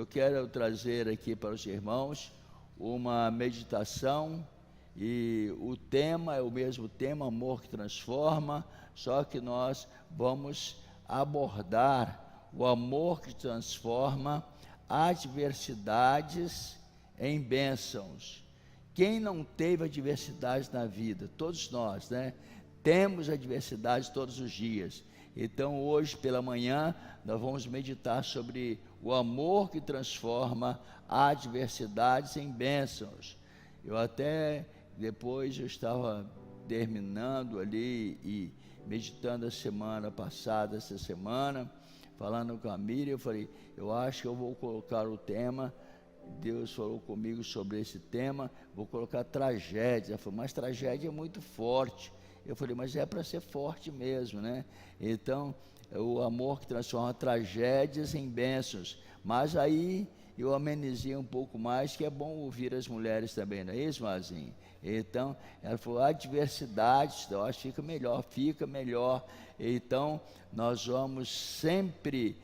eu quero trazer aqui para os irmãos uma meditação, e o tema é o mesmo tema, amor que transforma, só que nós vamos abordar o amor que transforma adversidades em bênçãos. Quem não teve adversidades na vida? Todos nós, né? Temos adversidades todos os dias. Então hoje pela manhã nós vamos meditar sobre o amor que transforma adversidades em bênçãos. Eu até depois eu estava terminando ali e meditando a semana passada, essa semana, falando com a Miriam, eu falei, eu acho que eu vou colocar o tema, Deus falou comigo sobre esse tema, vou colocar tragédia. Ela falou, mas tragédia é muito forte. Eu falei, mas é para ser forte mesmo, né? Então, o amor que transforma tragédias em bênçãos. Mas aí eu amenizei um pouco mais, que é bom ouvir as mulheres também, não é isso, Mazinho? Então, ela falou, adversidades, eu acho que fica melhor. Então, nós vamos sempre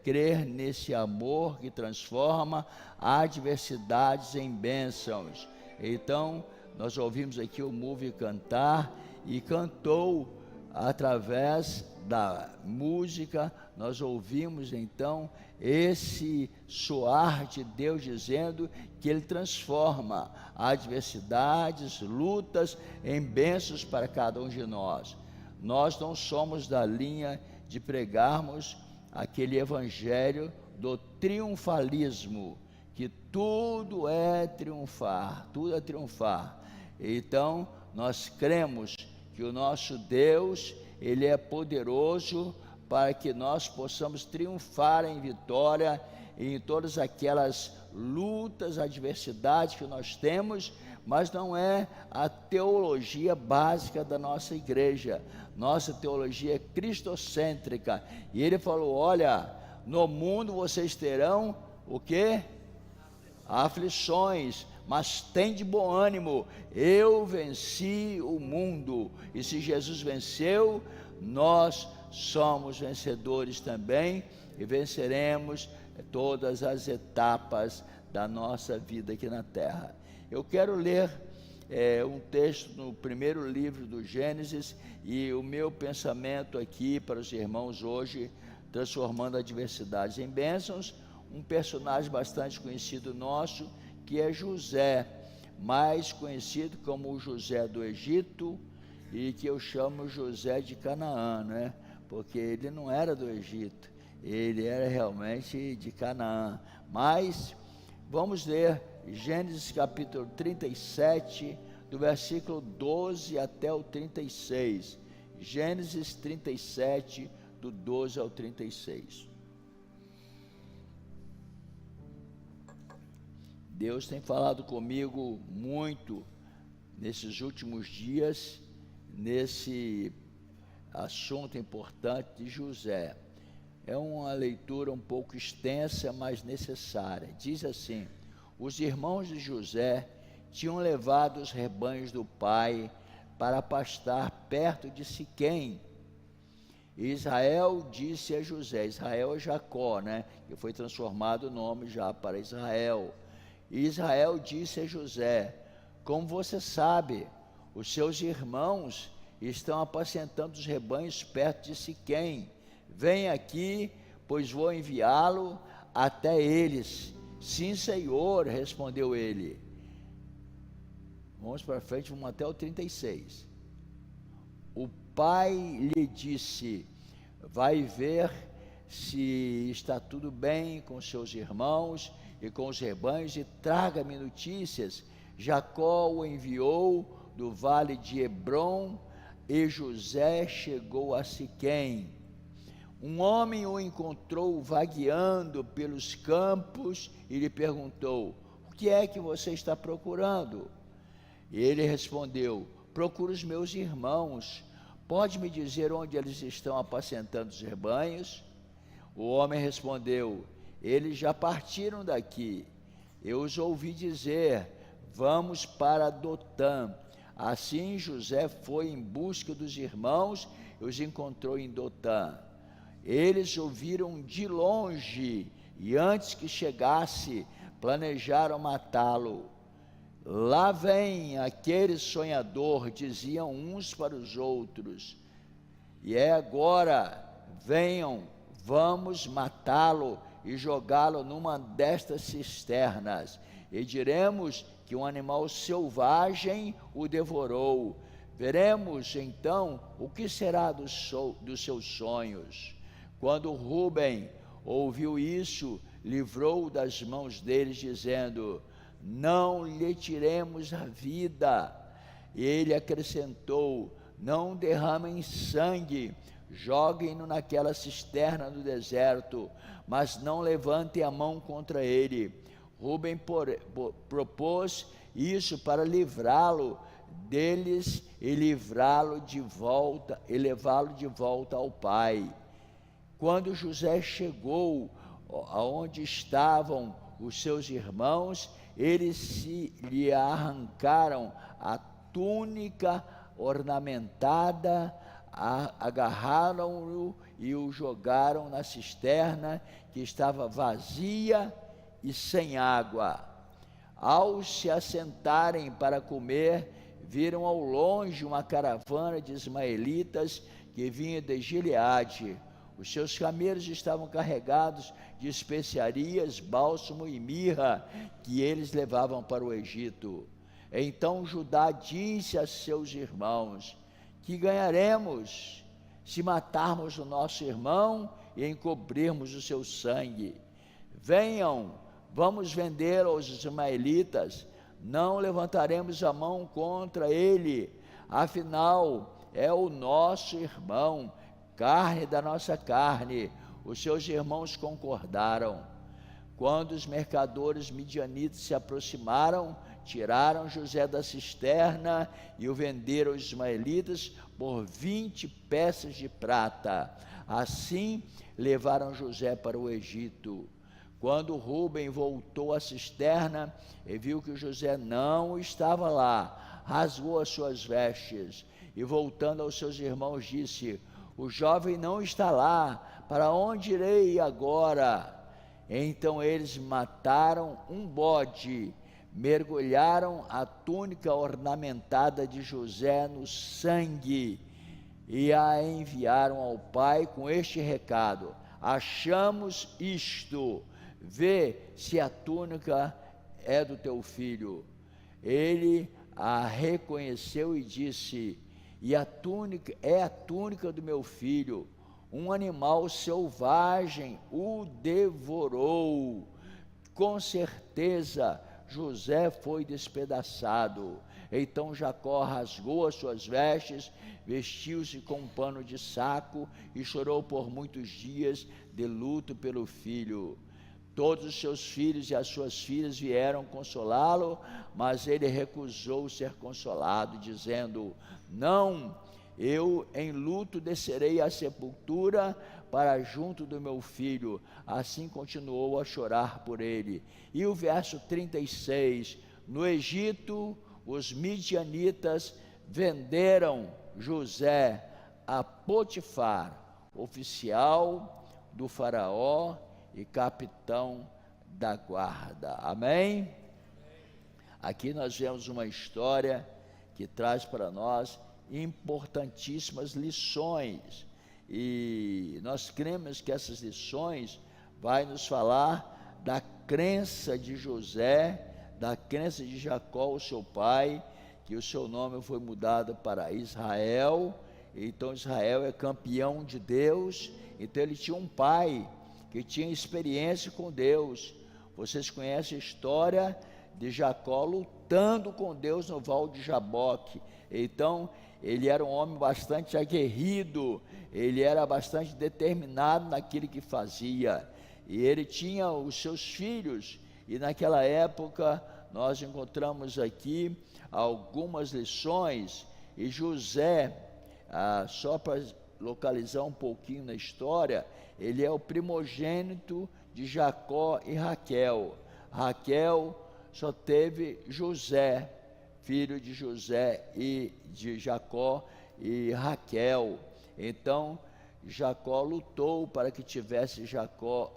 crer nesse amor que transforma adversidades em bênçãos. Então, nós ouvimos aqui o Move cantar, e cantou através da música, nós ouvimos então esse soar de Deus dizendo que Ele transforma adversidades, lutas em bênçãos para cada um de nós. Nós não somos da linha de pregarmos aquele evangelho do triunfalismo, que tudo é triunfar, tudo é triunfar. Então, nós cremos que o nosso Deus, Ele é poderoso para que nós possamos triunfar em vitória em todas aquelas lutas, adversidades que nós temos, mas não é a teologia básica da nossa igreja. Nossa teologia é cristocêntrica. E Ele falou, olha, no mundo vocês terão o quê? Aflições, mas tem de bom ânimo, eu venci o mundo. E se Jesus venceu, nós somos vencedores também, e venceremos todas as etapas da nossa vida aqui na terra. Eu quero ler um texto no primeiro livro do Gênesis, e o meu pensamento aqui para os irmãos hoje, transformando adversidades em bênçãos, um personagem bastante conhecido nosso, que é José, mais conhecido como o José do Egito, e que eu chamo José de Canaã, né? Porque ele não era do Egito, ele era realmente de Canaã. Mas vamos ler Gênesis capítulo 37, do versículo 12 até o 36. Gênesis 37, do 12 ao 36. Deus tem falado comigo muito nesses últimos dias, nesse assunto importante de José. É uma leitura um pouco extensa, mas necessária. Diz assim: os irmãos de José tinham levado os rebanhos do pai para pastar perto de Siquém. E Israel disse a José, Israel é Jacó, né? Que foi transformado o nome já para Israel. E Israel disse a José, como você sabe, os seus irmãos estão apacentando os rebanhos perto de Siquém. Vem aqui, pois vou enviá-lo até eles. Sim, Senhor, respondeu ele. Vamos para frente, vamos até o 36. O pai lhe disse, vai ver se está tudo bem com seus irmãos e com os rebanhos, e traga-me notícias. Jacó o enviou do vale de Hebrom, e José chegou a Siquém. Um homem o encontrou vagueando pelos campos e lhe perguntou, o que é que você está procurando? E ele respondeu, procuro os meus irmãos, pode me dizer onde eles estão apacentando os rebanhos? O homem respondeu, eles já partiram daqui, eu os ouvi dizer, vamos para Dotã. Assim José foi em busca dos irmãos e os encontrou em Dotã. Eles ouviram de longe e antes que chegasse, planejaram matá-lo. Lá vem aquele sonhador, diziam uns para os outros, e é agora, venham, vamos matá-lo e jogá-lo numa destas cisternas, e diremos que um animal selvagem o devorou. Veremos então o que será dos seus sonhos. Quando Rúben ouviu isso, livrou-o das mãos deles, dizendo: não lhe tiremos a vida. E ele acrescentou: não derramem sangue, joguem-no naquela cisterna do deserto, mas não levantem a mão contra ele. Rúben propôs isso para livrá-lo deles e levá-lo de volta ao pai. Quando José chegou aonde estavam os seus irmãos, eles lhe arrancaram a túnica ornamentada, agarraram-o e o jogaram na cisterna, que estava vazia e sem água. Ao se assentarem para comer, viram ao longe uma caravana de ismaelitas que vinha de Gileade. Os seus camelos estavam carregados de especiarias, bálsamo e mirra, que eles levavam para o Egito. Então Judá disse a seus irmãos: que ganharemos se matarmos o nosso irmão e encobrirmos o seu sangue? Venham, vamos vendê-lo aos ismaelitas, não levantaremos a mão contra ele, afinal é o nosso irmão, carne da nossa carne. Os seus irmãos concordaram. Quando os mercadores midianitas se aproximaram, tiraram José da cisterna e o venderam aos ismaelitas por 20 peças de prata. Assim levaram José para o Egito. Quando Rúben voltou à cisterna e viu que José não estava lá, rasgou as suas vestes e, voltando aos seus irmãos, disse: o jovem não está lá, para onde irei agora? Então eles mataram um bode, mergulharam a túnica ornamentada de José no sangue e a enviaram ao pai com este recado: achamos isto, vê se a túnica é do teu filho. Ele a reconheceu e disse: e a túnica é a túnica do meu filho. Um animal selvagem o devorou. Com certeza José foi despedaçado. Então Jacó rasgou as suas vestes, vestiu-se com um pano de saco e chorou por muitos dias de luto pelo filho. Todos os seus filhos e as suas filhas vieram consolá-lo, mas ele recusou ser consolado, dizendo: não, eu em luto descerei à sepultura para junto do meu filho. Assim continuou a chorar por ele. E o verso 36, no Egito, os midianitas venderam José a Potifar, oficial do faraó e capitão da guarda. Amém? Aqui nós vemos uma história que traz para nós importantíssimas lições, e nós cremos que essas lições vai nos falar da crença de José, da crença de Jacó, o seu pai, que o seu nome foi mudado para Israel. Então Israel é campeão de Deus. Então ele tinha um pai que tinha experiência com Deus. Vocês conhecem a história de Jacó lutando com Deus no Val de Jaboque. Então ele era um homem bastante aguerrido, ele era bastante determinado naquilo que fazia, e ele tinha os seus filhos. E naquela época nós encontramos aqui algumas lições. E José, só para localizar um pouquinho na história, ele é o primogênito de Jacó e Raquel. Raquel só teve José, filho de José e de Jacó e Raquel. Então Jacó lutou para que tivesse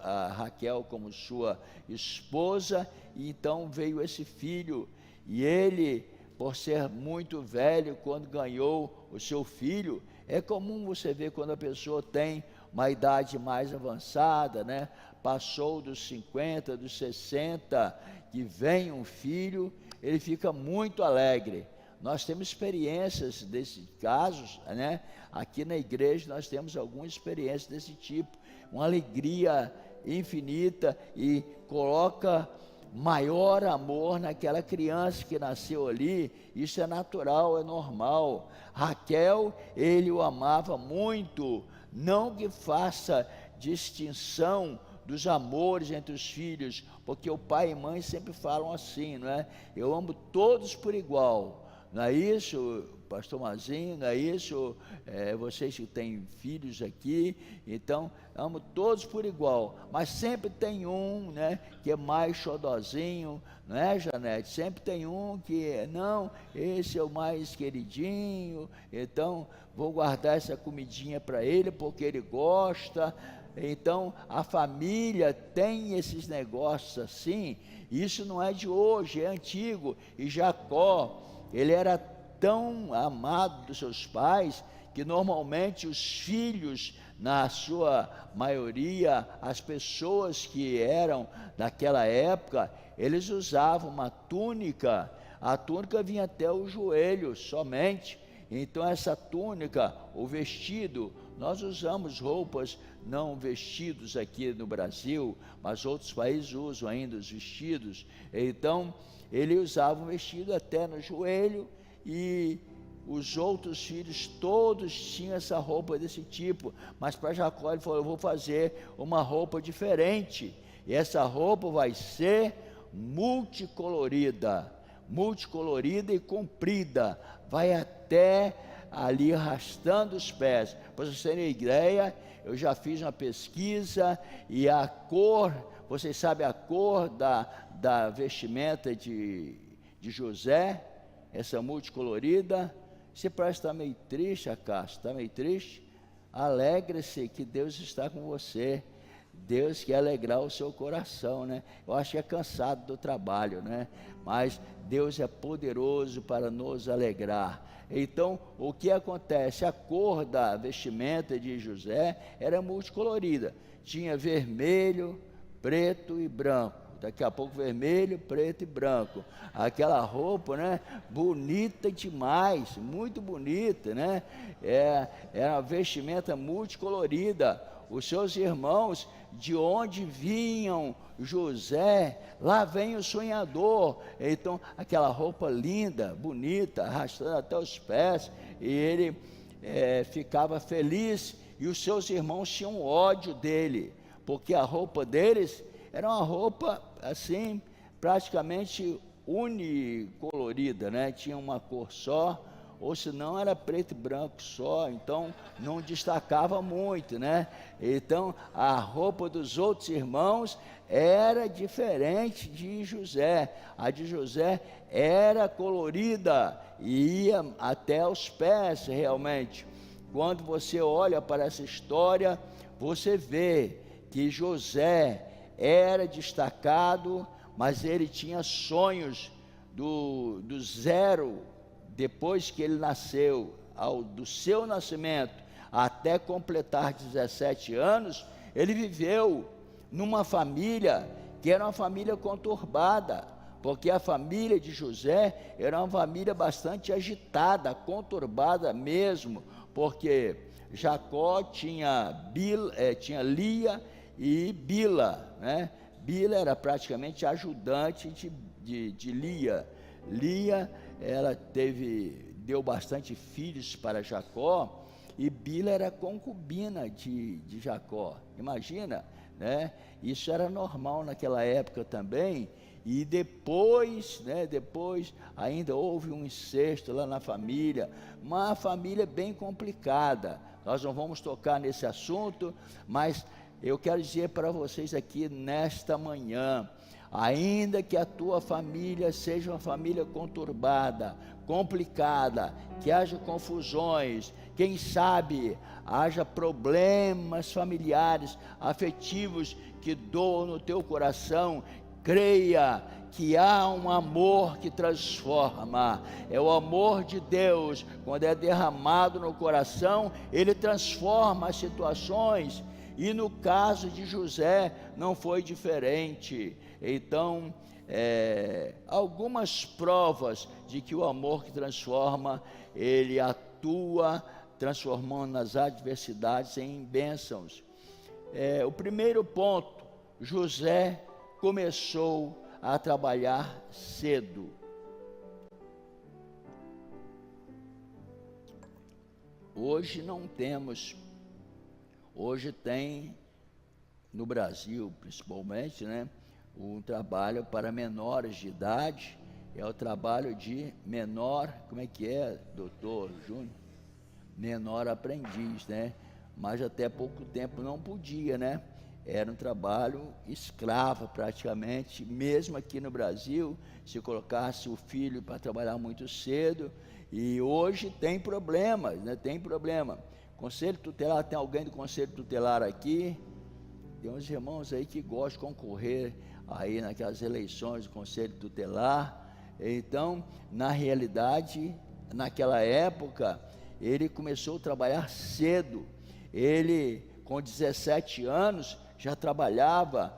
a Raquel como sua esposa, e então veio esse filho, e ele, por ser muito velho, quando ganhou o seu filho, é comum você ver quando a pessoa tem uma idade mais avançada, né? Passou dos 50, dos 60, que vem um filho, ele fica muito alegre. Nós temos experiências desses casos, né? Aqui na igreja nós temos algumas experiências desse tipo, uma alegria infinita, e coloca maior amor naquela criança que nasceu ali. Isso é natural, é normal. Raquel, ele o amava muito, não que faça distinção dos amores entre os filhos, porque o pai e mãe sempre falam assim, não é? Eu amo todos por igual. Não é isso, pastor Mazinho? Não é isso? Vocês que têm filhos aqui, então, amo todos por igual, mas sempre tem um, né, que é mais xodozinho, não é, Janete? Sempre tem um que, não, esse é o mais queridinho, então, vou guardar essa comidinha para ele, porque ele gosta. Então, a família tem esses negócios assim. Isso não é de hoje, é antigo. E Jacó, ele era tão amado dos seus pais, que normalmente os filhos, na sua maioria, as pessoas que eram daquela época, eles usavam uma túnica. A túnica vinha até o joelho somente. Então essa túnica, o vestido, nós usamos roupas, não vestidos aqui no Brasil, mas outros países usam ainda os vestidos. Então ele usava um vestido até no joelho, e os outros filhos todos tinham essa roupa desse tipo. Mas para Jacó ele falou: eu vou fazer uma roupa diferente, e essa roupa vai ser multicolorida e comprida, vai até ali arrastando os pés. Para vocês terem ideia, eu já fiz uma pesquisa, e a cor, vocês sabem a cor da vestimenta de José, essa multicolorida. Você parece estar meio triste, Acácio, está meio triste? Alegre-se que Deus está com você. Deus quer alegrar o seu coração, né? Eu acho que é cansado do trabalho, né? Mas Deus é poderoso para nos alegrar. Então, o que acontece? A cor da vestimenta de José era multicolorida. Tinha vermelho, preto e branco. Daqui a pouco vermelho, preto e branco. Aquela roupa, né? Bonita demais, muito bonita, né? Era uma vestimenta multicolorida. Os seus irmãos, de onde vinham José, lá vem o sonhador. Então, aquela roupa linda, bonita, arrastando até os pés, e ele ficava feliz, e os seus irmãos tinham ódio dele, porque a roupa deles era uma roupa assim, praticamente unicolorida, né? Tinha uma cor só, ou senão era preto e branco só, então não destacava muito, né? Então a roupa dos outros irmãos era diferente de José. A de José era colorida e ia até os pés realmente. Quando você olha para essa história, você vê que José era destacado, mas ele tinha sonhos do zero, depois que ele nasceu, do seu nascimento até completar 17 anos, ele viveu numa família que era uma família conturbada, porque a família de José era uma família bastante agitada, conturbada mesmo, porque Jacó tinha Lia e Bila, né? Bila era praticamente ajudante de Lia. Lia, ela deu bastante filhos para Jacó, e Bila era concubina de Jacó. Imagina, né? Isso era normal naquela época também. E depois ainda houve um incesto lá na família, uma família bem complicada. Nós não vamos tocar nesse assunto, mas eu quero dizer para vocês aqui nesta manhã, ainda que a tua família seja uma família conturbada, complicada, que haja confusões, quem sabe haja problemas familiares, afetivos que doam no teu coração. Creia que há um amor que transforma, é o amor de Deus. Quando é derramado no coração, ele transforma as situações, e no caso de José não foi diferente. Então, algumas provas de que o amor que transforma, ele atua transformando as adversidades em bênçãos. O primeiro ponto, José começou a trabalhar cedo. Hoje não temos, hoje tem no Brasil principalmente, né, um trabalho para menores de idade, é o trabalho de menor, como é que é, doutor Júnior? Menor aprendiz, né? Mas até pouco tempo não podia, né? Era um trabalho escravo praticamente, mesmo aqui no Brasil, se colocasse o filho para trabalhar muito cedo, e hoje tem problemas, né? Tem problema. Conselho tutelar, tem alguém do conselho tutelar aqui? Tem uns irmãos aí que gostam de concorrer aí naquelas eleições do conselho tutelar. Então, na realidade, naquela época, ele começou a trabalhar cedo. Ele, com 17 anos, já trabalhava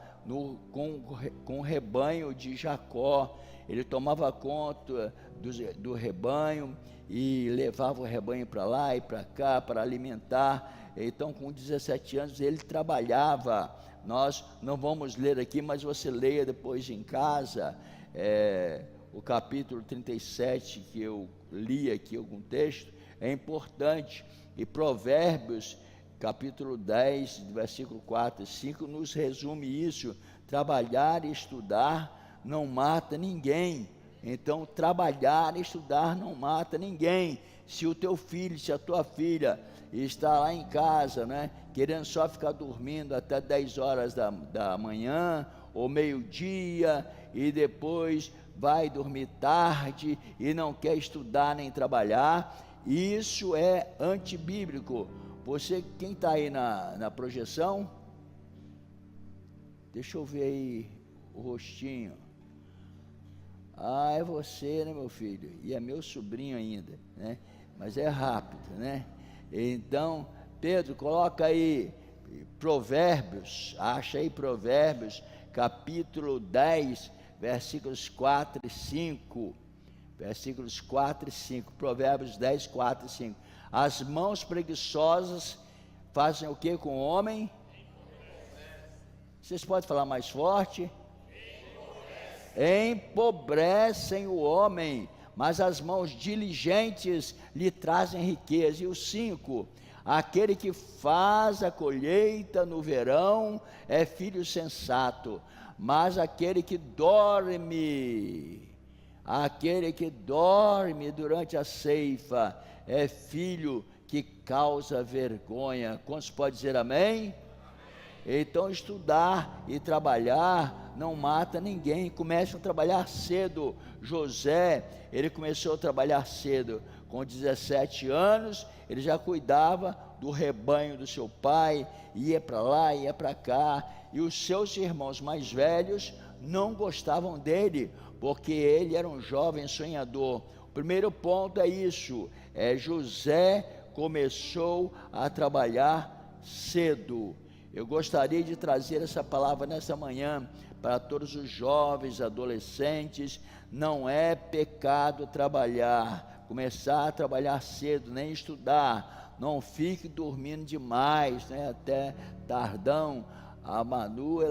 com o rebanho de Jacó. Ele tomava conta do rebanho e levava o rebanho para lá e para cá para alimentar. Então, com 17 anos, ele trabalhava. Nós não vamos ler aqui, mas você leia depois em casa, o capítulo 37, que eu li aqui algum texto, é importante. E Provérbios, capítulo 10, versículo 4 e 5, nos resume isso. Trabalhar e estudar não mata ninguém. Então, trabalhar e estudar não mata ninguém. Se o teu filho, se a tua filha está lá em casa, né, querendo só ficar dormindo até 10 horas da manhã, ou meio-dia, e depois vai dormir tarde, e não quer estudar nem trabalhar, isso é antibíblico. Você, quem está aí na projeção? Deixa eu ver aí o rostinho. Ah, é você, né, meu filho? E é meu sobrinho ainda, né? Mas é rápido, né? Então, Pedro, coloca aí Provérbios, acha aí Provérbios, capítulo 10, versículos 4 e 5. Versículos 4 e 5. Provérbios 10, 4 e 5. As mãos preguiçosas fazem o que com o homem? Vocês podem falar mais forte? Empobrecem o homem, mas as mãos diligentes lhe trazem riqueza. E o 5, aquele que faz a colheita no verão é filho sensato, mas aquele que dorme durante a ceifa é filho que causa vergonha. Quantos pode dizer amém? Então, estudar e trabalhar não mata ninguém. Comece a trabalhar cedo. José, ele começou a trabalhar cedo. Com 17 anos, ele já cuidava do rebanho do seu pai, ia para lá, ia para cá. E os seus irmãos mais velhos não gostavam dele, porque ele era um jovem sonhador. O primeiro ponto é isso, José começou a trabalhar cedo. Eu gostaria de trazer essa palavra nessa manhã para todos os jovens, adolescentes. Não é pecado trabalhar, começar a trabalhar cedo, nem estudar. Não fique dormindo demais, né, até tardão. A Madu,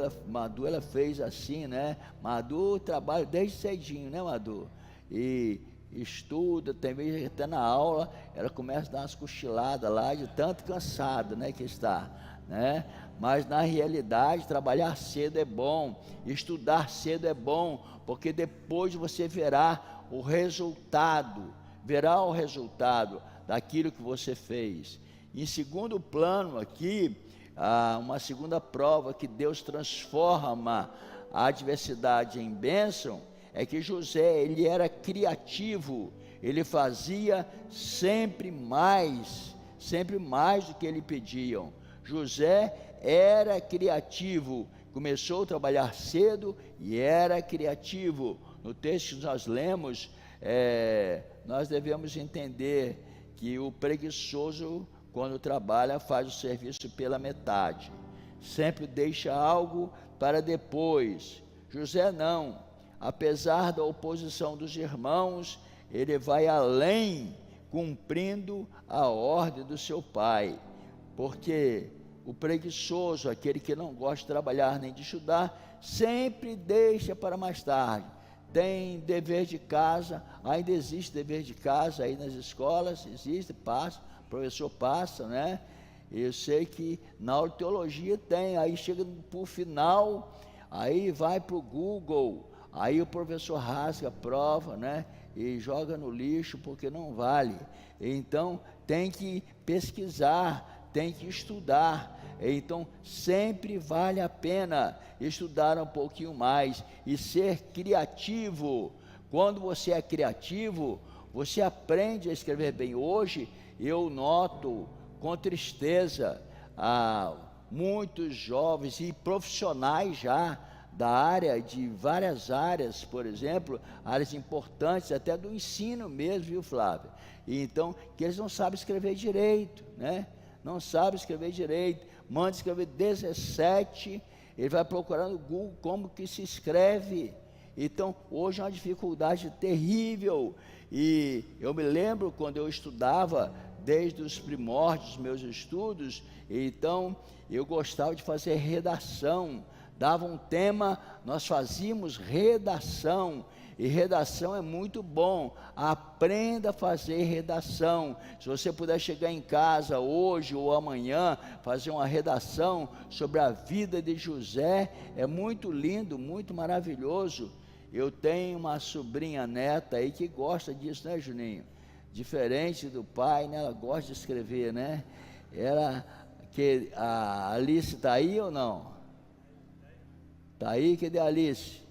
ela fez assim, né? Madu trabalha desde cedinho, né, Madu? E estuda, tem vezes até na aula, ela começa a dar umas cochiladas lá, de tanto cansada, né, que está, né? Mas na realidade, trabalhar cedo é bom, estudar cedo é bom, porque depois você verá o resultado daquilo que você fez. Em segundo plano aqui, uma segunda prova que Deus transforma a adversidade em bênção, é que José, ele era criativo, ele fazia sempre mais sempre mais do que lhe pediam. José era criativo, começou a trabalhar cedo e era criativo. No texto que nós lemos, nós devemos entender que o preguiçoso, quando trabalha, faz o serviço pela metade, sempre deixa algo para depois. José não, apesar da oposição dos irmãos, ele vai além, cumprindo a ordem do seu pai, porque o preguiçoso, aquele que não gosta de trabalhar nem de estudar, sempre deixa para mais tarde. Tem dever de casa, ainda existe dever de casa aí nas escolas, existe, passa, o professor passa, né? Eu sei que na aula de teologia tem, aí chega para o final, aí vai para o Google, aí o professor rasga a prova, né? E joga no lixo porque não vale. Então tem que pesquisar, tem que estudar. Então sempre vale a pena estudar um pouquinho mais e ser criativo. Quando você é criativo, você aprende a escrever bem. Hoje eu noto com tristeza muitos jovens e profissionais já da área, de várias áreas, por exemplo, áreas importantes, até do ensino mesmo, viu, Flávio? E então, que eles não sabem escrever direito, né? Não sabem escrever direito, manda escrever 17, ele vai procurar no Google como que se escreve. Então, hoje é uma dificuldade terrível, e eu me lembro quando eu estudava, desde os primórdios dos meus estudos, então, eu gostava de fazer redação, dava um tema, nós fazíamos redação, e redação é muito bom, aprenda a fazer redação. Se você puder chegar em casa hoje ou amanhã, fazer uma redação sobre a vida de José, é muito lindo, muito maravilhoso. Eu tenho uma sobrinha neta aí que gosta disso, né, Juninho? Diferente do pai, né? Ela gosta de escrever, né? A Alice está aí ou não? Está aí, cadê a Alice?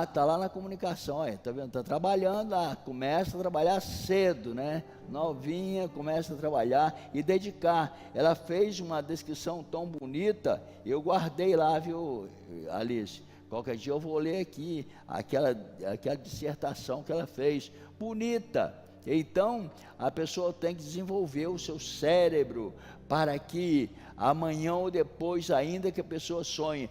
Está lá na comunicação, olha, tá vendo? Está trabalhando lá, começa a trabalhar cedo, né? Novinha, começa a trabalhar e dedicar. Ela fez uma descrição tão bonita, eu guardei lá, viu, Alice? Qualquer dia eu vou ler aqui, aquela dissertação que ela fez, bonita. Então, a pessoa tem que desenvolver o seu cérebro, para que amanhã ou depois, ainda que a pessoa sonhe,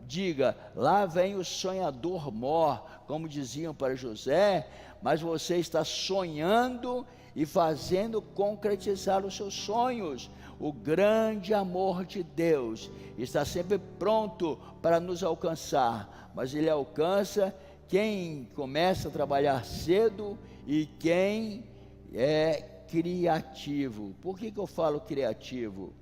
diga, lá vem o sonhador mor, como diziam para José, mas você está sonhando e fazendo concretizar os seus sonhos. O grande amor de Deus está sempre pronto para nos alcançar, mas Ele alcança quem começa a trabalhar cedo e quem é criativo. Por que eu falo criativo?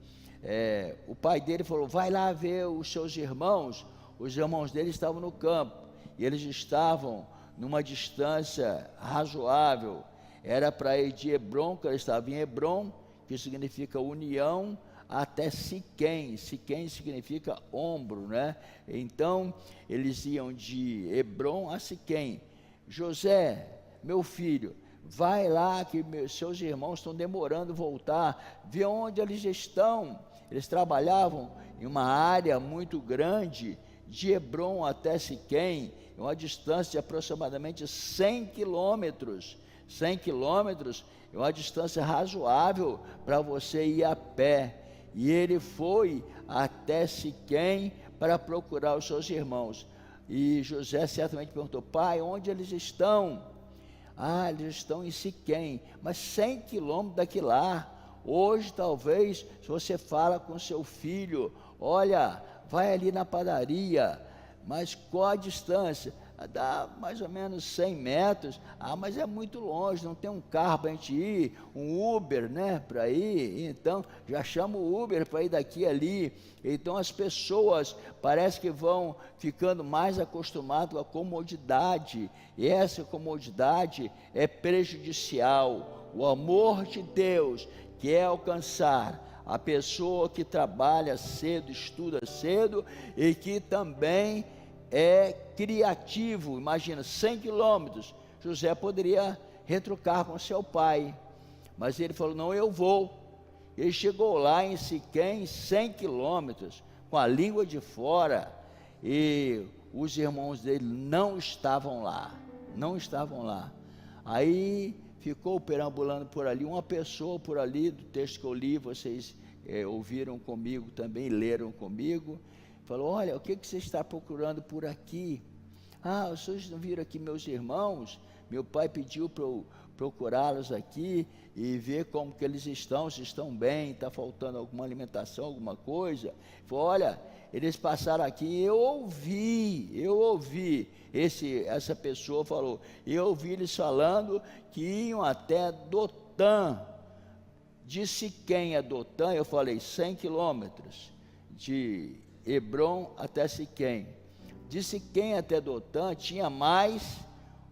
O pai dele falou, vai lá ver os seus irmãos. Os irmãos dele estavam no campo, e eles estavam numa distância razoável, era para ir de Hebrom, que ele estava em Hebrom, que significa união, até Siquém. Siquém significa ombro, né? Então, eles iam de Hebrom a Siquém. José, meu filho, vai lá que seus irmãos estão demorando a voltar, vê onde eles estão. Eles trabalhavam em uma área muito grande, de Hebrom até Siquém, uma distância de aproximadamente 100 quilômetros. 100 quilômetros é uma distância razoável para você ir a pé. E ele foi até Siquém para procurar os seus irmãos. E José certamente perguntou, pai, onde eles estão? Eles estão em Siquém, mas 100 quilômetros daqui lá. Hoje talvez, se você fala com seu filho, olha, vai ali na padaria, mas qual a distância? Dá mais ou menos 100 metros, mas é muito longe, não tem um carro para a gente ir, um Uber, né, para ir, então já chama o Uber para ir daqui ali. Então as pessoas parece que vão ficando mais acostumadas com a comodidade, e essa comodidade é prejudicial. O amor de Deus quer alcançar a pessoa que trabalha cedo, estuda cedo e que também é criativo. Imagina, 100 quilômetros, José poderia retrucar com seu pai, Mas ele falou, não, eu vou. Ele chegou lá em Siquém, 100 quilômetros, com a língua de fora, e os irmãos dele não estavam lá, não estavam lá. Aí ficou perambulando por ali, uma pessoa por ali, do texto que eu li, vocês ouviram comigo também, leram comigo, falou, olha, o que você está procurando por aqui? Ah, vocês não viram aqui meus irmãos? Meu pai pediu para eu procurá-los aqui e ver como que eles estão, se estão bem, está faltando alguma alimentação, alguma coisa. Falou, olha, eles passaram aqui, eu ouvi, essa pessoa falou, eu ouvi eles falando que iam até Dotã, de Siquém a Dotã, eu falei 100 quilômetros, de Hebrom até Siquém. De Siquém até Dotã tinha mais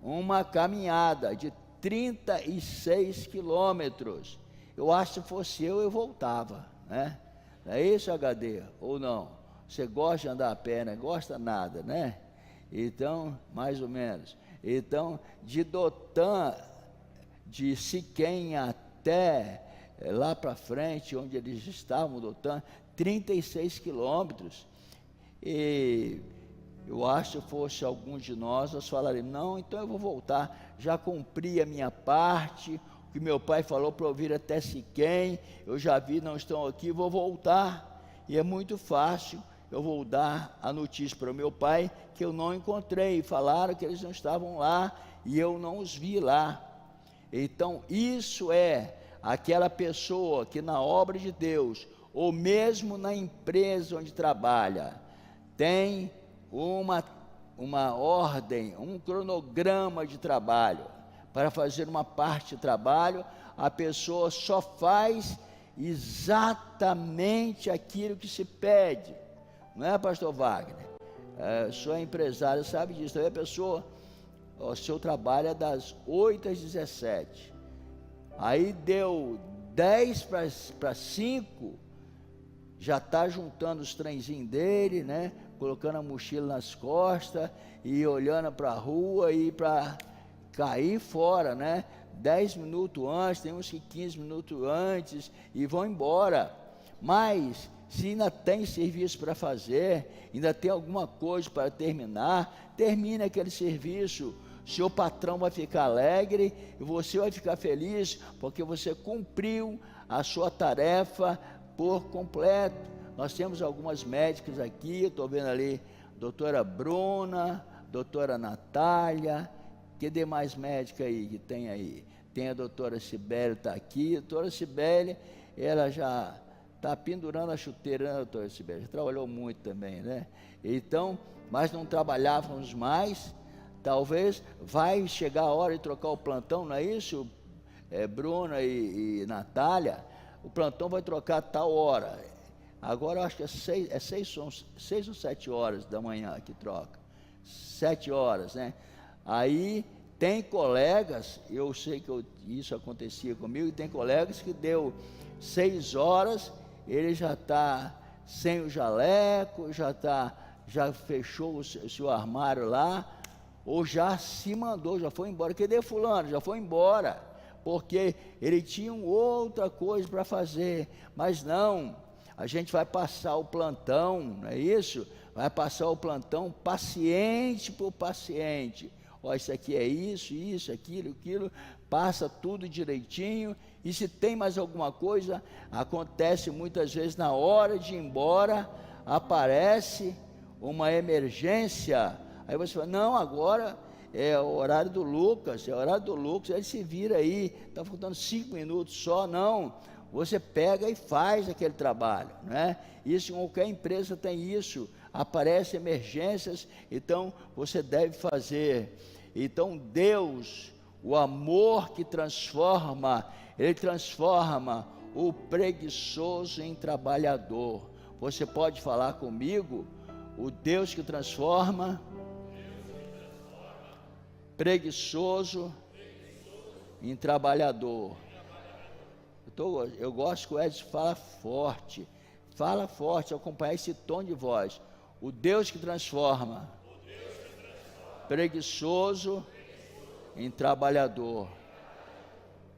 uma caminhada de 36 quilômetros. Eu acho que se fosse eu voltava, né? Não é isso, HD? Ou não? Você gosta de andar a pé, né? Gosta nada, né? Então, mais ou menos. Então, de Dotã, de Siquém até lá para frente, onde eles estavam, Dotã, 36 quilômetros. E eu acho que fosse algum de nós falaríamos, não, então eu vou voltar, já cumpri a minha parte, o que meu pai falou para eu vir até Siquém, eu já vi, não estão aqui, vou voltar, e é muito fácil, eu vou dar a notícia para o meu pai, que eu não encontrei, falaram que eles não estavam lá, e eu não os vi lá. Então isso é aquela pessoa que na obra de Deus, ou mesmo na empresa onde trabalha, tem uma ordem, um cronograma de trabalho, para fazer uma parte de trabalho, a pessoa só faz exatamente aquilo que se pede, não é, pastor Wagner? Sou empresário, sabe disso, aí a pessoa, o seu trabalho é das 8 às 17, aí deu 10 para 5, já está juntando os trenzinhos dele, né? Colocando a mochila nas costas e olhando para a rua e para cair fora, né? 10 minutos antes, tem uns que 15 minutos antes e vão embora. Mas se ainda tem serviço para fazer, ainda tem alguma coisa para terminar, termine aquele serviço. Seu patrão vai ficar alegre e você vai ficar feliz porque você cumpriu a sua tarefa por completo. Nós temos algumas médicas aqui, eu estou vendo ali, doutora Bruna, doutora Natália, que demais médica aí que tem aí? Tem a doutora Cibele, está aqui, a doutora Cibele, ela já está pendurando a chuteira, né, doutora Cibele? Já trabalhou muito também, né? Então, mas não trabalhávamos mais, talvez vai chegar a hora de trocar o plantão, não é isso, Bruna e Natália? O plantão vai trocar a tal hora. Agora eu acho que é 6 ou 7 horas da manhã que troca. 7 horas, né? Aí tem colegas, eu sei que isso acontecia comigo, e tem colegas que deu 6 horas, ele já está sem o jaleco, já fechou o seu armário lá, ou já se mandou, já foi embora. Cadê fulano? Já foi embora, porque ele tinha outra coisa para fazer, mas não. A gente vai passar o plantão, não é isso? Vai passar o plantão paciente por paciente. Ó, isso aqui é isso, aquilo, passa tudo direitinho. E se tem mais alguma coisa, acontece muitas vezes na hora de ir embora, aparece uma emergência. Aí você fala, não, agora é o horário do Lucas, ele se vira aí, está faltando 5 minutos só, não. Você pega e faz aquele trabalho, né? Isso em qualquer empresa tem isso, aparecem emergências, então você deve fazer. Então Deus, o amor que transforma, Ele transforma o preguiçoso em trabalhador. Você pode falar comigo? O Deus que transforma preguiçoso em trabalhador. Eu gosto que o Edson fala forte, acompanhar esse tom de voz. O Deus que transforma preguiçoso em trabalhador.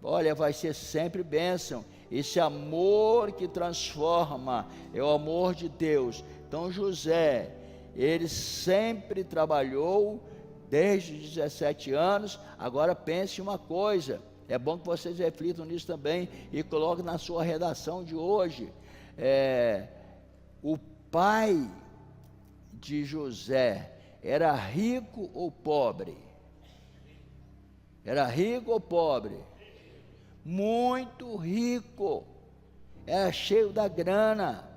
olha, vai ser sempre bênção. Esse amor que transforma é o amor de Deus. Então José, ele sempre trabalhou desde os 17 anos. Agora pense uma coisa, é bom que vocês reflitam nisso também e coloquem na sua redação de hoje. O pai de José era rico ou pobre? Era rico ou pobre? Muito rico, era cheio da grana.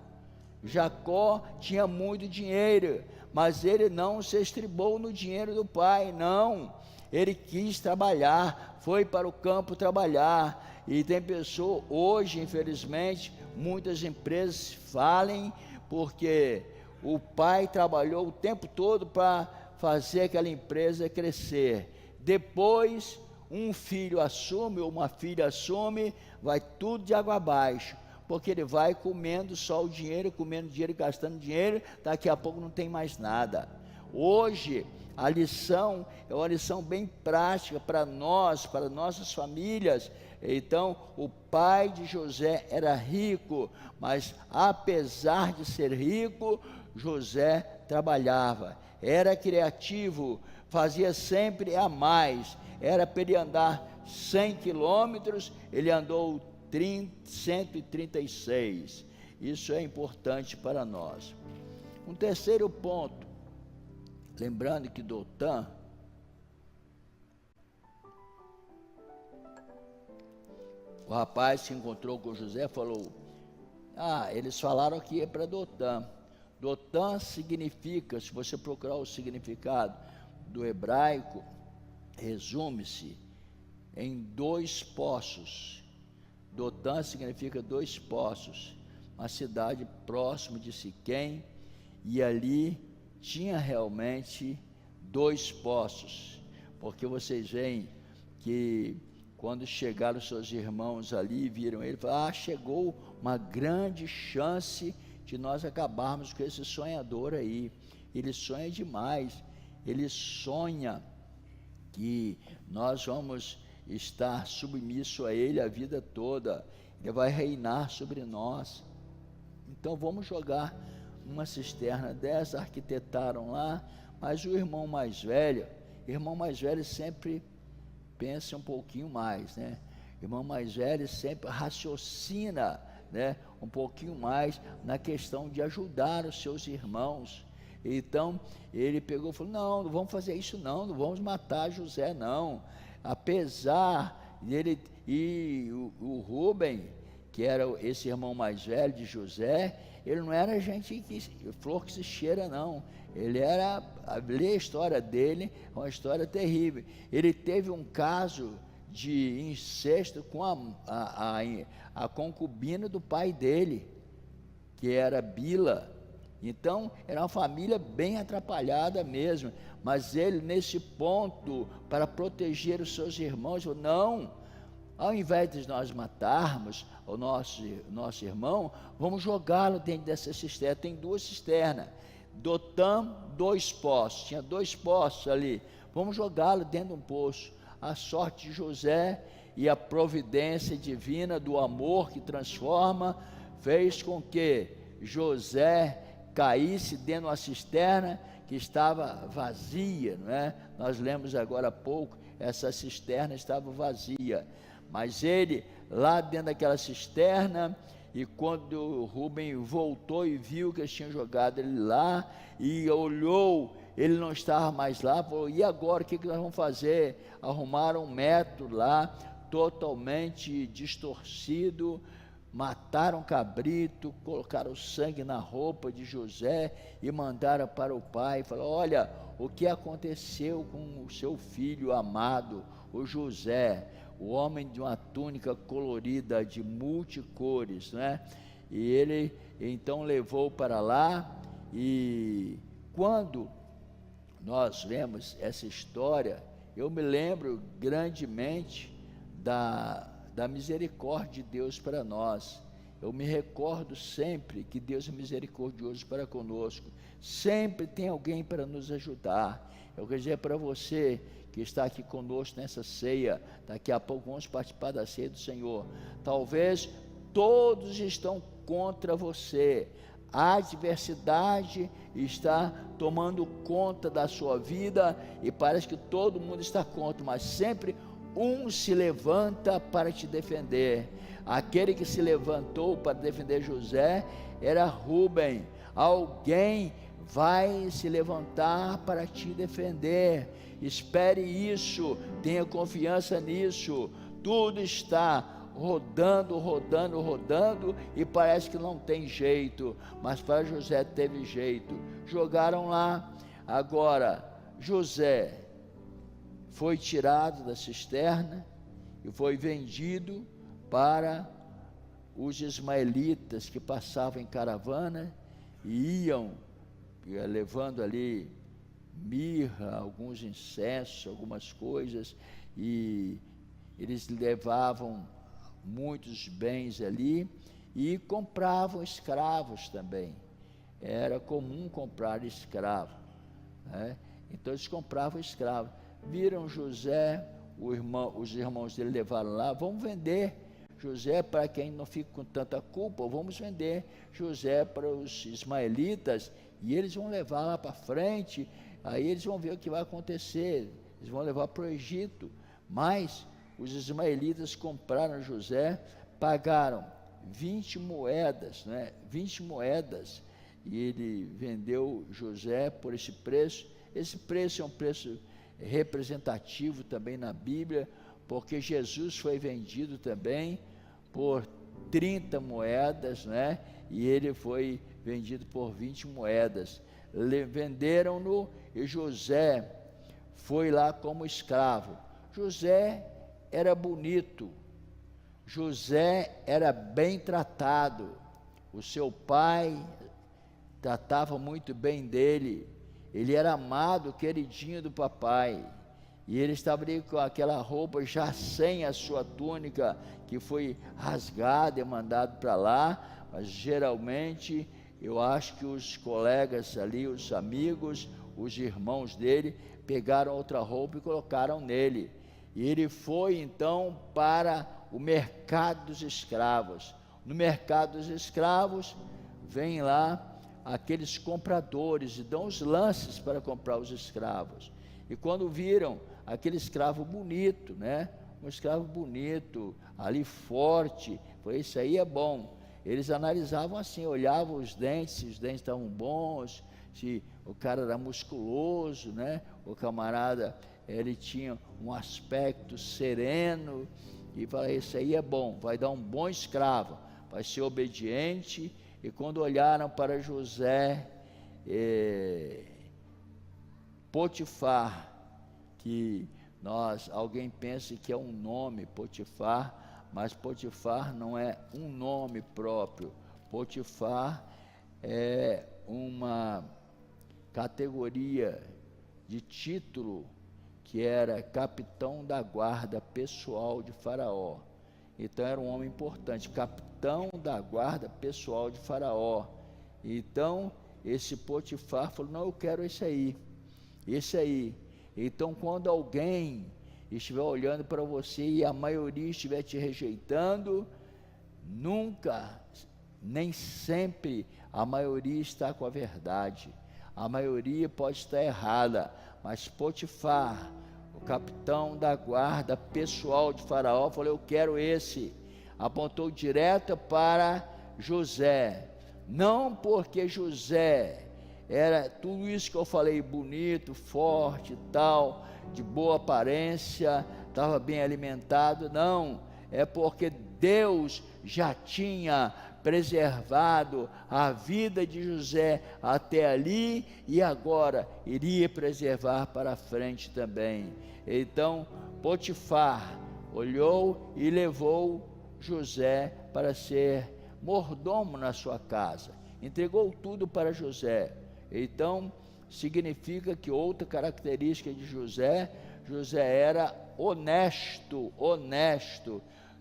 Jacó tinha muito dinheiro, mas ele não se estribou no dinheiro do pai, não. Ele quis trabalhar, foi para o campo trabalhar. E tem pessoa, hoje infelizmente, muitas empresas falem porque o pai trabalhou o tempo todo para fazer aquela empresa crescer. Depois um filho assume ou uma filha assume, vai tudo de água abaixo, porque ele vai comendo só o dinheiro, comendo dinheiro, gastando dinheiro, daqui a pouco não tem mais nada. Hoje a lição é uma lição bem prática para nós, para nossas famílias. Então o pai de José era rico, mas apesar de ser rico, José trabalhava, era criativo, fazia sempre a mais. Era para ele andar 100 quilômetros, ele andou 136. Isso é importante para nós. Um terceiro ponto, lembrando que Dotã, o rapaz que encontrou com José falou, eles falaram que ia para Dotã. Dotã significa, se você procurar o significado do hebraico, resume-se em 2 poços. Dotã significa 2 poços, uma cidade próxima de Siquém, e ali tinha realmente 2 poços, porque vocês veem que quando chegaram seus irmãos ali e viram ele, falaram, chegou uma grande chance de nós acabarmos com esse sonhador aí. Ele sonha demais, ele sonha que nós vamos estar submisso a ele a vida toda, ele vai reinar sobre nós. Então vamos jogar uma cisterna dessa. Arquitetaram lá, mas o irmão mais velho sempre pensa um pouquinho mais, né? Irmão mais velho sempre raciocina, né, um pouquinho mais na questão de ajudar os seus irmãos. Então ele pegou e falou, não vamos fazer isso não vamos matar José não. Apesar dele, e o Rubem, que era esse irmão mais velho de José, ele não era gente que flor que se cheira não, ele era, lê a história dele, é uma história terrível. Ele teve um caso de incesto com a concubina do pai dele, que era Bila. Então era uma família bem atrapalhada mesmo, mas ele nesse ponto, para proteger os seus irmãos, falou, não, ao invés de nós matarmos o nosso irmão, vamos jogá-lo dentro dessa cisterna. Tem 2 cisternas, Dotã, 2 poços, tinha 2 poços ali, vamos jogá-lo dentro de um poço. A sorte de José e a providência divina do amor que transforma, fez com que José caísse dentro de uma cisterna que estava vazia, não é? Nós lemos agora há pouco, essa cisterna estava vazia, mas ele lá dentro daquela cisterna, e quando Rubem voltou e viu que eles tinham jogado ele lá, e olhou, ele não estava mais lá, falou, e agora o que nós vamos fazer? Arrumaram um método lá, totalmente distorcido, mataram cabrito, colocaram sangue na roupa de José e mandaram para o pai, falaram, olha, o que aconteceu com o seu filho amado, o José, o homem de uma túnica colorida de multicores, né? E ele então levou para lá, e quando nós vemos essa história, eu me lembro grandemente da misericórdia de Deus para nós. Eu me recordo sempre que Deus é misericordioso para conosco, sempre tem alguém para nos ajudar. Eu quero dizer para você que está aqui conosco nessa ceia. Daqui a pouco vamos participar da ceia do Senhor. Talvez todos estão contra você. A adversidade está tomando conta da sua vida e parece que todo mundo está contra, mas sempre um se levanta para te defender. Aquele que se levantou para defender José era Rúben. Alguém vai se levantar para te defender. Espere isso, tenha confiança nisso. Tudo está rodando e parece que não tem jeito, mas para José teve jeito. Jogaram lá. Agora José foi tirado da cisterna e foi vendido para os ismaelitas que passavam em caravana e iam levando ali mirra, alguns incensos, algumas coisas, e eles levavam muitos bens ali e compravam escravos também. Era comum comprar escravo, né? Então eles compravam escravos. Viram José, os irmãos dele levaram lá, vamos vender José para quem não fica com tanta culpa, vamos vender José para os ismaelitas e eles vão levar lá para frente, aí eles vão ver o que vai acontecer, eles vão levar para o Egito. Mas os ismaelitas compraram José, pagaram 20 moedas, né? 20 moedas, e ele vendeu José por esse preço. Esse preço é um preço representativo também na Bíblia, porque Jesus foi vendido também por 30 moedas, né? E ele foi vendido por 20 moedas. Venderam-no e José foi lá como escravo. José era bonito, José era bem tratado, o seu pai tratava muito bem dele, ele era amado, queridinho do papai, e ele estava ali com aquela roupa já sem a sua túnica, que foi rasgada e mandado para lá, mas geralmente eu acho que os colegas ali, os amigos, os irmãos dele, pegaram outra roupa e colocaram nele. E ele foi então para o mercado dos escravos. No mercado dos escravos, vem lá aqueles compradores e dão os lances para comprar os escravos. E quando viram aquele escravo bonito, né? Um escravo bonito, ali forte, foi, isso aí é bom. Eles analisavam assim, olhavam os dentes, se os dentes estavam bons, se o cara era musculoso, né? O camarada, ele tinha um aspecto sereno, e fala, esse aí é bom, vai dar um bom escravo, vai ser obediente. E quando olharam para José, Potifar, que alguém pensa que é um nome, Potifar, mas Potifar não é um nome próprio. Potifar é uma categoria de título que era capitão da guarda pessoal de Faraó. Então era um homem importante, capitão da guarda pessoal de Faraó. Então esse Potifar falou, não, eu quero esse aí. Então quando alguém estiver olhando para você e a maioria estiver te rejeitando, nunca, nem sempre a maioria está com a verdade. A maioria pode estar errada, mas Potifar, o capitão da guarda pessoal de Faraó, falou, eu quero esse. Apontou direto para José, não porque José era tudo isso que eu falei, bonito, forte e tal, de boa aparência, estava bem alimentado, não, é porque Deus já tinha preservado a vida de José até ali e agora iria preservar para frente também. Então Potifar olhou e levou José para ser mordomo na sua casa, entregou tudo para José. Então significa que outra característica de José era honesto.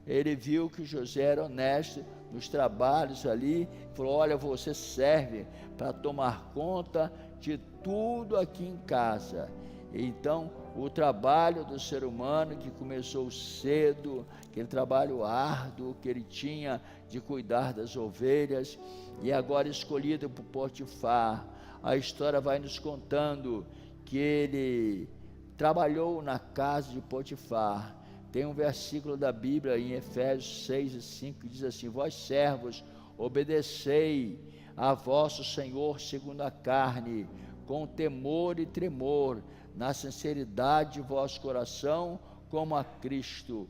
Ele viu que José era honesto nos trabalhos ali, falou, olha, você serve para tomar conta de tudo aqui em casa. Então o trabalho do ser humano que começou cedo, aquele trabalho árduo que ele tinha de cuidar das ovelhas, e agora escolhido por Potifar. A história vai nos contando que ele trabalhou na casa de Potifar. Tem um versículo da Bíblia em Efésios 6:5 que diz assim: vós servos, obedecei a vosso Senhor segundo a carne, com temor e tremor, na sinceridade de vosso coração, como a Cristo,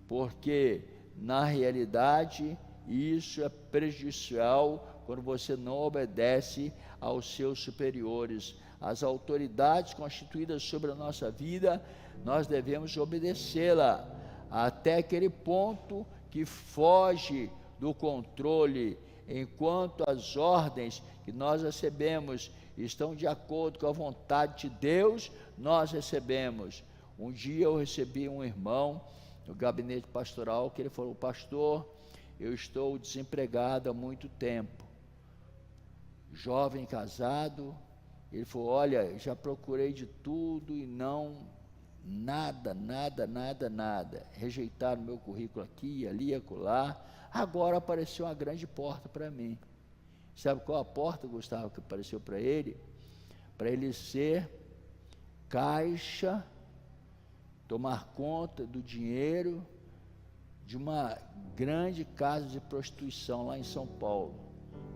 porque na realidade isso é prejudicial quando você não obedece aos seus superiores. As autoridades constituídas sobre a nossa vida, nós devemos obedecê-la até aquele ponto que foge do controle, enquanto as ordens que nós recebemos estão de acordo com a vontade de Deus, nós recebemos. Um dia eu recebi um irmão no gabinete pastoral que ele falou: pastor, eu estou desempregado há muito tempo, jovem casado. Ele falou: olha, já procurei de tudo e nada, rejeitaram meu currículo aqui, ali, acolá. Agora apareceu uma grande porta para mim. Sabe qual a porta, Gustavo, que apareceu para ele? Para ele ser caixa, tomar conta do dinheiro de uma grande casa de prostituição lá em São Paulo,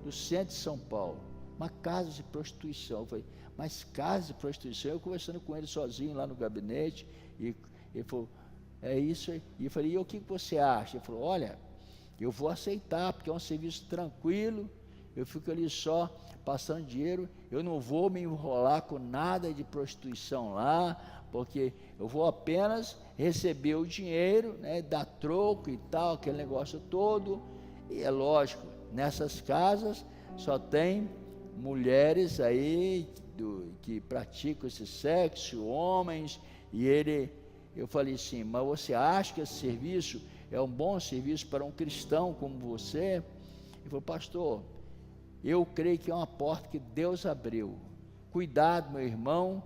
do centro de São Paulo, uma casa de prostituição. Eu falei: mas casa de prostituição? Eu conversando com ele sozinho lá no gabinete, e ele falou: é isso aí. E eu falei: e o que você acha? Ele falou: olha, eu vou aceitar, porque é um serviço tranquilo, eu fico ali só passando dinheiro, eu não vou me enrolar com nada de prostituição lá, porque eu vou apenas receber o dinheiro, né, dar troco e tal, aquele negócio todo. E é lógico, nessas casas só tem mulheres aí que praticam esse sexo, homens. E eu falei assim: mas você acha que esse serviço é um bom serviço para um cristão como você? Ele falou: pastor, eu creio que é uma porta que Deus abriu. Cuidado, meu irmão,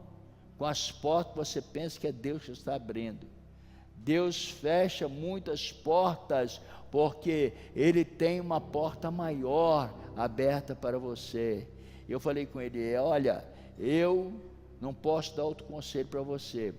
com as portas que você pensa que é Deus que está abrindo. Deus fecha muitas portas porque Ele tem uma porta maior aberta para você. Eu falei com ele: olha, eu não posso dar outro conselho para você.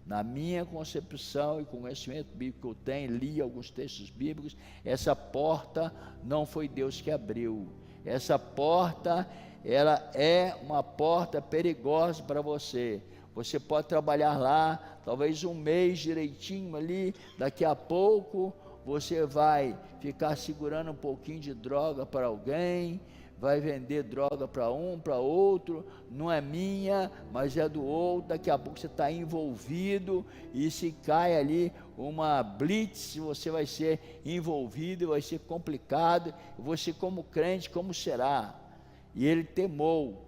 Na minha concepção e conhecimento bíblico que eu tenho, li alguns textos bíblicos, essa porta não foi Deus que abriu. Essa porta, ela é uma porta perigosa para você. Você pode trabalhar lá, talvez um mês direitinho ali, daqui a pouco você vai ficar segurando um pouquinho de droga para alguém, vai vender droga para um, para outro, não é minha, mas é do outro. Daqui a pouco você está envolvido, e se cai ali uma blitz, você vai ser envolvido, vai ser complicado. Você, como crente, como será? E ele temou.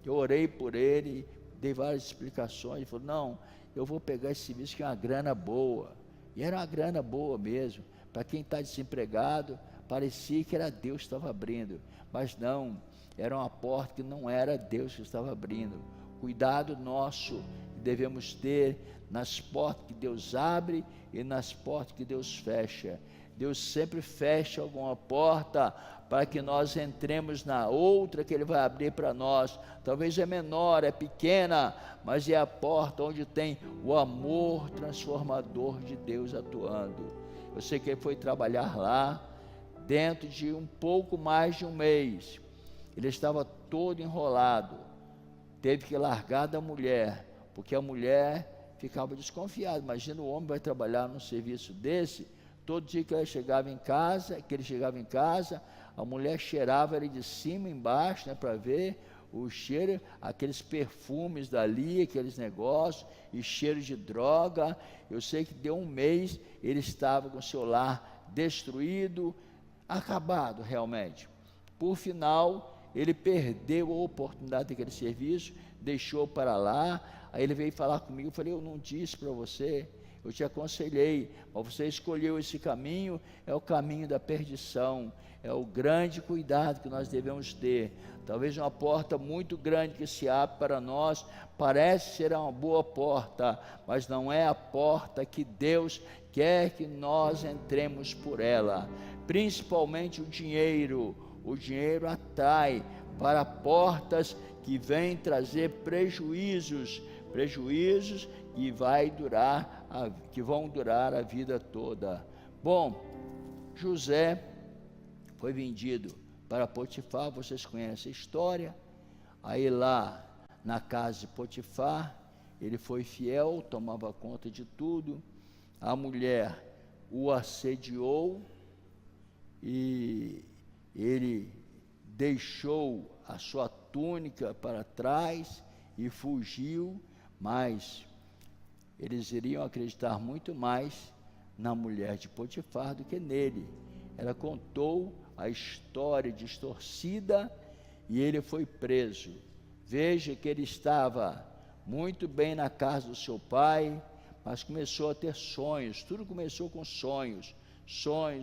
Eu orei por ele, dei várias explicações. Ele falou: não, eu vou pegar esse serviço que é uma grana boa. E era uma grana boa mesmo. Para quem está desempregado, parecia que era Deus que estava abrindo, mas não, era uma porta que não era Deus que estava abrindo. Cuidado nosso que devemos ter nas portas que Deus abre e nas portas que Deus fecha. Deus sempre fecha alguma porta para que nós entremos na outra que Ele vai abrir para nós. Talvez é menor, é pequena, mas é a porta onde tem o amor transformador de Deus atuando. Eu sei que ele foi trabalhar lá. Dentro de um pouco mais de um mês, ele estava todo enrolado, teve que largar da mulher, porque a mulher ficava desconfiada. Imagina, o homem vai trabalhar num serviço desse, todo dia que ele chegava em casa, a mulher cheirava ele de cima e embaixo, né, para ver o cheiro, aqueles perfumes dali, aqueles negócios, e cheiro de droga. Eu sei que deu um mês, ele estava com o seu lar destruído, acabado realmente. Por final, ele perdeu a oportunidade daquele serviço, deixou para lá. Aí ele veio falar comigo. Eu falei: eu não disse para você, eu te aconselhei, mas você escolheu esse caminho, é o caminho da perdição, é o grande cuidado que nós devemos ter. Talvez uma porta muito grande que se abre para nós, parece ser uma boa porta, mas não é a porta que Deus quer que nós entremos por ela. Principalmente o dinheiro atrai para portas que vêm trazer prejuízos que vão durar a vida toda. Bom, José foi vendido para Potifar, vocês conhecem a história. Aí lá na casa de Potifar, ele foi fiel, tomava conta de tudo. A mulher o assediou e ele deixou a sua túnica para trás e fugiu, mas eles iriam acreditar muito mais na mulher de Potifar do que nele. Ela contou a história distorcida e ele foi preso. Veja que ele estava muito bem na casa do seu pai, mas começou a ter sonhos. Tudo começou com sonhos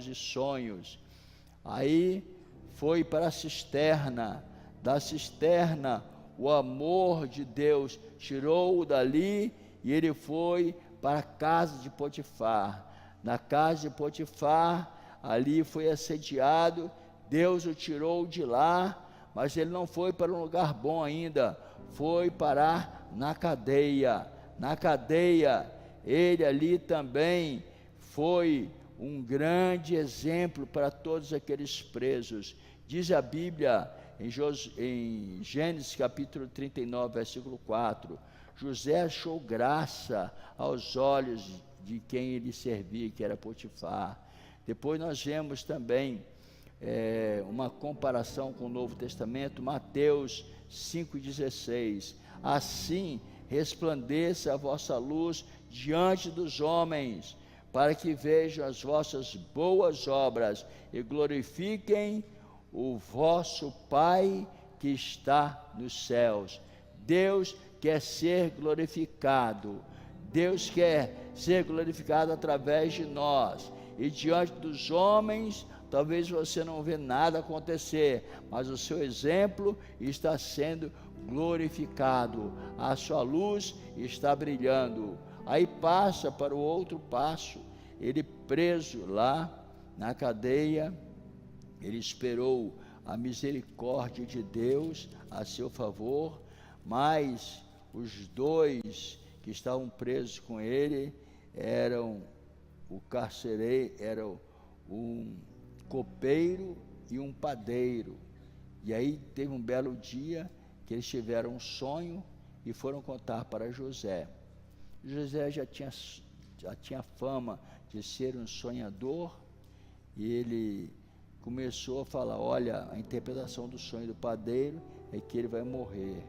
e sonhos. Aí foi para a cisterna. Da cisterna, o amor de Deus tirou-o dali e ele foi para a casa de Potifar. Na casa de Potifar, ali foi assediado, Deus o tirou de lá, mas ele não foi para um lugar bom ainda, foi parar na cadeia. Na cadeia, ele ali também foi um grande exemplo para todos aqueles presos. Diz a Bíblia em Gênesis capítulo 39, versículo 4, José achou graça aos olhos de quem ele servia, que era Potifar. Depois nós vemos também uma comparação com o Novo Testamento, Mateus 5,16. Assim resplandeça a vossa luz diante dos homens, para que vejam as vossas boas obras e glorifiquem o vosso Pai que está nos céus. Deus quer ser glorificado, Deus quer ser glorificado através de nós, e diante dos homens, talvez você não vê nada acontecer, mas o seu exemplo está sendo glorificado, a sua luz está brilhando. Aí passa para o outro passo, ele preso lá na cadeia, ele esperou a misericórdia de Deus a seu favor, mas os dois que estavam presos com ele eram o carcereiro, era um copeiro e um padeiro. E aí teve um belo dia que eles tiveram um sonho e foram contar para José. José já tinha fama de ser um sonhador, e ele começou a falar: olha, a interpretação do sonho do padeiro é que ele vai morrer,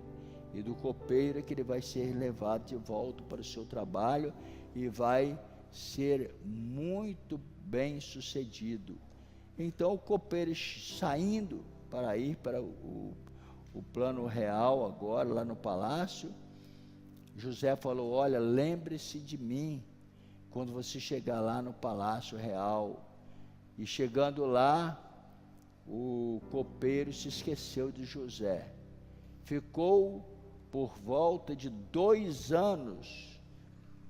e do copeiro é que ele vai ser levado de volta para o seu trabalho e vai ser muito bem sucedido. Então o copeiro, saindo para ir para o plano real agora, lá no palácio, José falou: olha, lembre-se de mim quando você chegar lá no palácio real. E chegando lá, o copeiro se esqueceu de José. Ficou por volta de 2 anos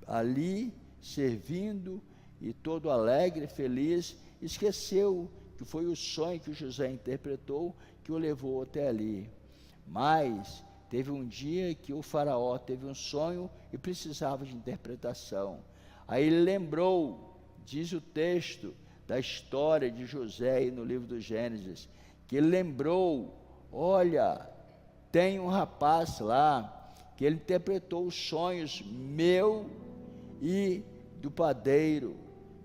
ali servindo, e todo alegre, feliz, esqueceu que foi o sonho que José interpretou que o levou até ali. Mas teve um dia que o faraó teve um sonho e precisava de interpretação. Aí ele lembrou, diz o texto da história de José aí no livro do Gênesis, que ele lembrou: olha, tem um rapaz lá que ele interpretou os sonhos meu e do padeiro,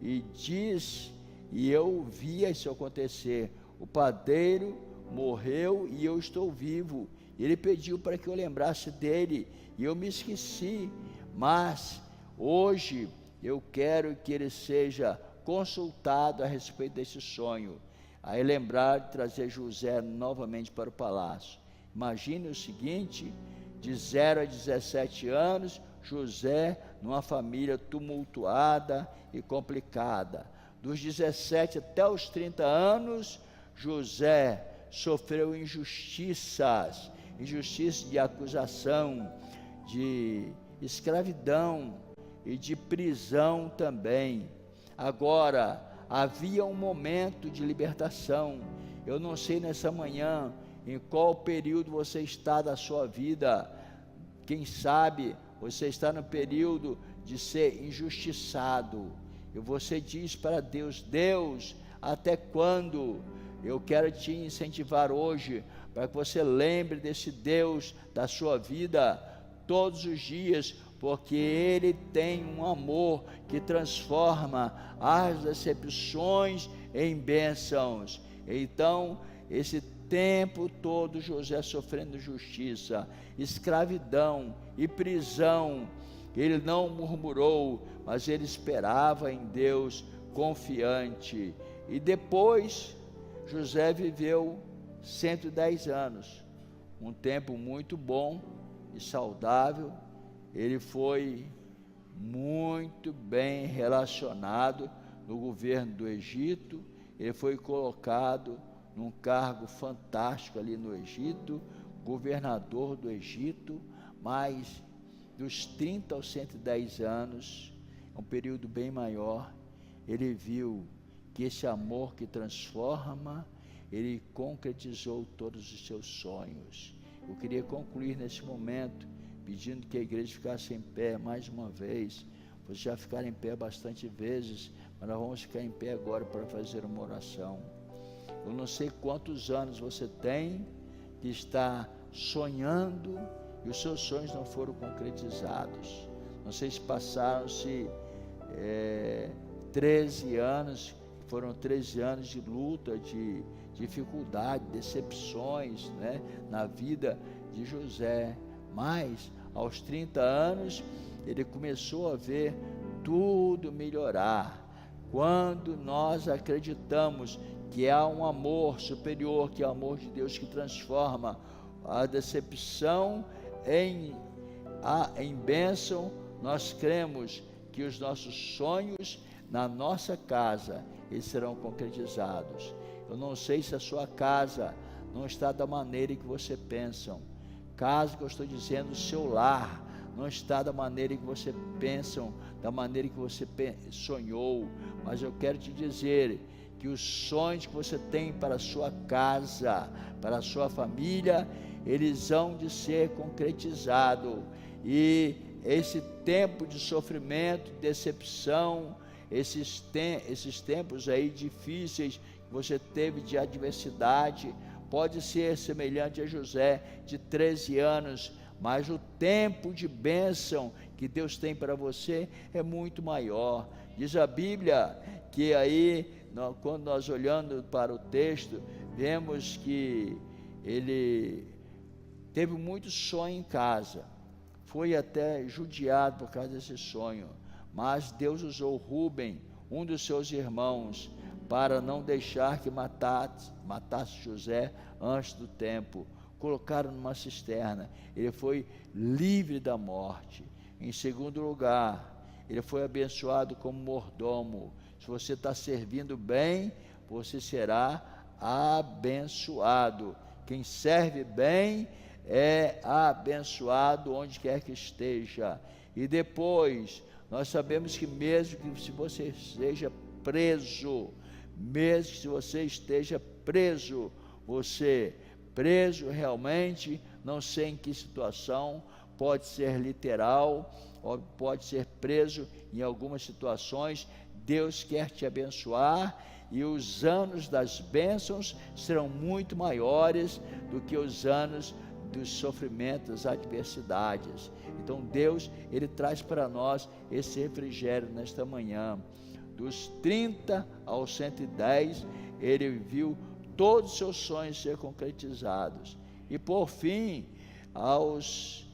e diz, e eu vi isso acontecer, o padeiro morreu e eu estou vivo. Ele pediu para que eu lembrasse dele e eu me esqueci, mas hoje eu quero que ele seja consultado a respeito desse sonho. Aí lembrar de trazer José novamente para o palácio. Imagine o seguinte: de 0 a 17 anos, José numa família tumultuada e complicada. Dos 17 até os 30 anos, José sofreu injustiças de acusação, de escravidão e de prisão também. Agora, havia um momento de libertação. Eu não sei nessa manhã em qual período você está da sua vida. Quem sabe você está no período de ser injustiçado, e você diz para Deus: Deus, até quando? Eu quero te incentivar hoje, para que você lembre desse Deus da sua vida todos os dias, porque Ele tem um amor que transforma as decepções em bênçãos. Então, esse tempo todo José sofrendo injustiça, escravidão e prisão, ele não murmurou, mas ele esperava em Deus, confiante. E depois José viveu 110 anos, um tempo muito bom e saudável. Ele foi muito bem relacionado no governo do Egito. Ele foi colocado num cargo fantástico ali no Egito, governador do Egito. Mas dos 30 aos 110 anos, um período bem maior, ele viu que esse amor que transforma, ele concretizou todos os seus sonhos. Eu queria concluir nesse momento pedindo que a igreja ficasse em pé mais uma vez. Vocês já ficaram em pé bastante vezes, mas nós vamos ficar em pé agora para fazer uma oração. Eu não sei quantos anos você tem que está sonhando e os seus sonhos não foram concretizados. Não sei se passaram-se 13 anos, foram 13 anos de luta, de dificuldade, decepções, né, na vida de José. Mas aos 30 anos ele começou a ver tudo melhorar. Quando nós acreditamos que há um amor superior, que é o amor de Deus que transforma a decepção em bênção, nós cremos que os nossos sonhos na nossa casa, eles serão concretizados. Eu não sei se a sua casa não está da maneira que você pensa. Casa que eu estou dizendo, o seu lar não está da maneira que você pensa, da maneira que você sonhou. Mas eu quero te dizer que os sonhos que você tem para a sua casa, para a sua família, eles hão de ser concretizados. E esse tempo de sofrimento, decepção, esses tempos aí difíceis que você teve de adversidade, pode ser semelhante a José de 13 anos, mas o tempo de bênção que Deus tem para você é muito maior. Diz a Bíblia que aí, quando nós olhando para o texto, vemos que ele teve muito sonho em casa, foi até judiado por causa desse sonho, mas Deus usou Rúben, um dos seus irmãos, para não deixar que matasse José antes do tempo. Colocaram numa cisterna, ele foi livre da morte. Em segundo lugar, ele foi abençoado como mordomo. Se você está servindo bem, você será abençoado. Quem serve bem é abençoado onde quer que esteja. E depois, nós sabemos que mesmo que se você seja preso, mesmo que se você esteja preso, você preso realmente, não sei em que situação, pode ser literal, ou pode ser preso em algumas situações, Deus quer te abençoar, e os anos das bênçãos serão muito maiores do que os anos dos sofrimentos, das adversidades. Então Deus, Ele traz para nós esse refrigério nesta manhã. Dos 30 aos 110, ele viu todos os seus sonhos ser concretizados. E por fim, aos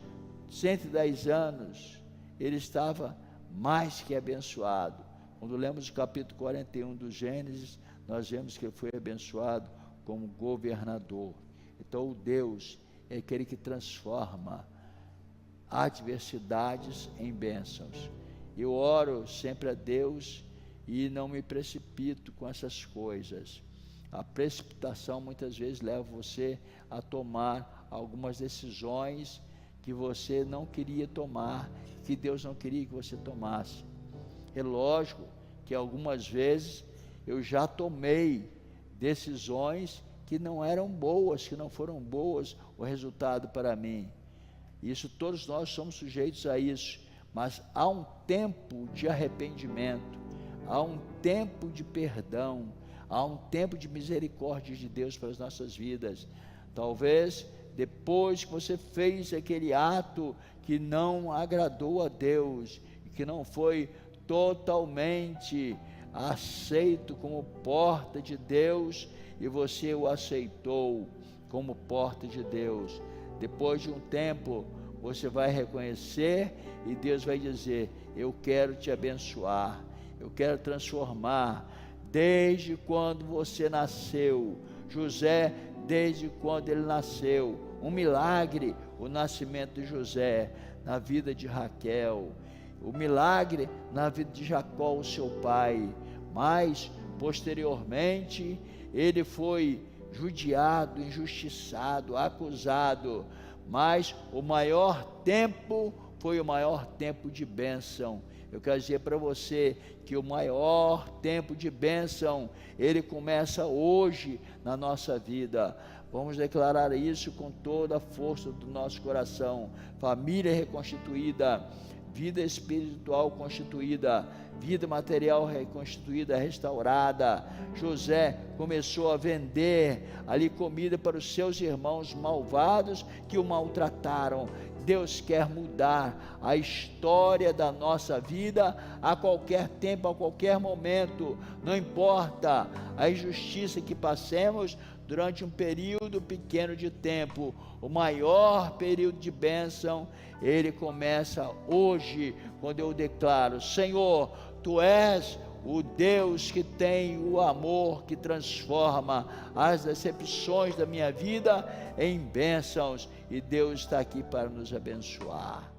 110 anos, ele estava mais que abençoado. Quando lemos o capítulo 41 do Gênesis, nós vemos que ele foi abençoado como governador. Então o Deus é aquele que transforma adversidades em bênçãos. Eu oro sempre a Deus e não me precipito com essas coisas. A precipitação muitas vezes leva você a tomar algumas decisões que você não queria tomar, que Deus não queria que você tomasse. É lógico que algumas vezes eu já tomei decisões que não eram boas, que não foram boas o resultado para mim. Isso, todos nós somos sujeitos a isso, mas há um tempo de arrependimento, há um tempo de perdão, há um tempo de misericórdia de Deus para as nossas vidas. Talvez depois que você fez aquele ato que não agradou a Deus, que não foi totalmente aceito como porta de Deus, e você o aceitou como porta de Deus. Depois de um tempo, você vai reconhecer e Deus vai dizer: eu quero te abençoar, eu quero transformar. Desde quando você nasceu, José, desde quando ele nasceu, um milagre, o nascimento de José na vida de Raquel, o milagre na vida de Jacó, o seu pai. Mas posteriormente ele foi judiado, injustiçado, acusado, mas o maior tempo foi o maior tempo de bênção. Eu quero dizer para você que o maior tempo de bênção, ele começa hoje na nossa vida. Vamos declarar isso com toda a força do nosso coração. Família reconstituída, vida espiritual constituída, vida material reconstituída, restaurada. José começou a vender ali comida para os seus irmãos malvados que o maltrataram. Deus quer mudar a história da nossa vida a qualquer tempo, a qualquer momento. Não importa a injustiça que passemos durante um período pequeno de tempo, o maior período de bênção, ele começa hoje, quando eu declaro: Senhor, Tu és o Deus que tem o amor que transforma as decepções da minha vida em bênçãos, e Deus está aqui para nos abençoar.